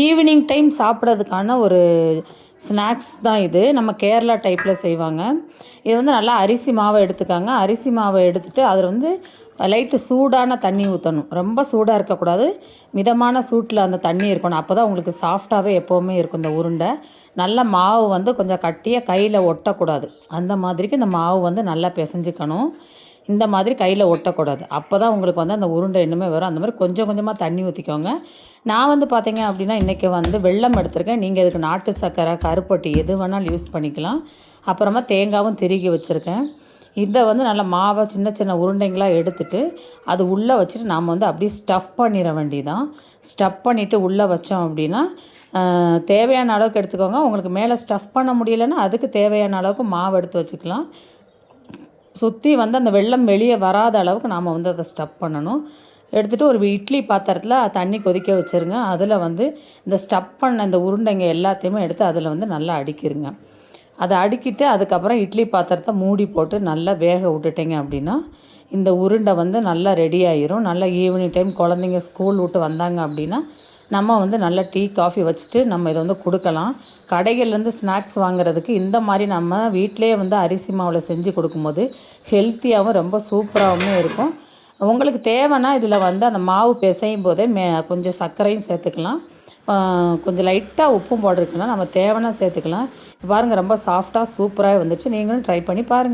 Evening time சாப்பிட்றதுக்கான ஒரு snacks தான் இது. நம்ம கேரளா டைப்பில் செய்வாங்க. இது வந்து நல்லா அரிசி மாவை எடுத்துக்காங்க. அரிசி மாவை எடுத்துகிட்டு அதில் வந்து லைட்டு சூடான தண்ணி ஊற்றணும். ரொம்ப சூடாக இருக்கக்கூடாது, மிதமான சூட்டில் அந்த தண்ணி இருக்கணும். அப்போ தான் உங்களுக்கு சாஃப்டாகவே எப்போவுமே இருக்கும் இந்த உருண்டை. நல்ல மாவு வந்து கொஞ்சம் கட்டியாக கையில் ஒட்டக்கூடாது. அந்த மாதிரிக்கு இந்த மாவு வந்து நல்லா பிசைஞ்சிக்கணும். இந்த மாதிரி கையில் ஒட்டக்கூடாது. அப்போ தான் உங்களுக்கு வந்து அந்த உருண்டை இன்னுமே வரும். அந்த மாதிரி கொஞ்சம் கொஞ்சமாக தண்ணி ஊற்றிக்கோங்க. நான் வந்து பார்த்தீங்க அப்படின்னா இன்றைக்கி வந்து வெல்லம் எடுத்திருக்கேன். நீங்கள் இதுக்கு நாட்டு சர்க்கரை, கருப்பட்டி எது வேணாலும் யூஸ் பண்ணிக்கலாம். அப்புறமா தேங்காயும் திருகி வச்சுருக்கேன். இதை வந்து நல்லா மாவை சின்ன சின்ன உருண்டைங்களாக எடுத்துகிட்டு அது உள்ளே வச்சுட்டு நாம் வந்து அப்படியே ஸ்டஃப் பண்ணிட வேண்டியதான். ஸ்டஃப் பண்ணிவிட்டு உள்ளே வச்சோம் அப்படின்னா தேவையான அளவுக்கு எடுத்துக்கோங்க. உங்களுக்கு மேலே ஸ்டஃப் பண்ண முடியலைன்னா அதுக்கு தேவையான அளவுக்கு மாவு எடுத்து வச்சுக்கலாம். சுற்றி வந்து அந்த வெல்லம் வெளியே வராத அளவுக்கு நாம் வந்து அதை ஸ்டஃப் பண்ணணும். எடுத்துகிட்டு ஒரு இட்லி பாத்திரத்தில் தண்ணி கொதிக்க வச்சுருங்க. அதில் வந்து இந்த ஸ்டஃப் பண்ண இந்த உருண்டைங்க எல்லாத்தையுமே எடுத்து அதில் வந்து நல்லா அடுக்கிடுங்க. அதை அடுக்கிட்டு அதுக்கப்புறம் இட்லி பாத்திரத்தை மூடி போட்டு நல்லா வேக விட்டுட்டிங்க அப்படின்னா இந்த உருண்டை வந்து நல்லா ரெடி ஆகிரும். நல்லா ஈவினிங் டைம் குழந்தைங்க ஸ்கூல் விட்டு வந்தாங்க அப்படின்னா நம்ம வந்து நல்லா டீ காஃபி வச்சுட்டு நம்ம இதை வந்து கொடுக்கலாம். கடைகள்லேருந்து ஸ்நாக்ஸ் வாங்குறதுக்கு இந்த மாதிரி நம்ம வீட்டிலேயே வந்து அரிசி மாவில் செஞ்சு கொடுக்கும்போது ஹெல்த்தியாகவும் ரொம்ப சூப்பராகவும் இருக்கும். உங்களுக்கு தேவைன்னா இதில் வந்து அந்த மாவு பிசையும் போதே கொஞ்சம் சர்க்கரையும் சேர்த்துக்கலாம். கொஞ்சம் லைட்டாக உப்பும் போட்டிருக்கலாம். நம்ம தேவைன்னா சேர்த்துக்கலாம். பாருங்கள், ரொம்ப சாஃப்டாக சூப்பராக வந்துச்சு. நீங்களும் ட்ரை பண்ணி பாருங்கள்.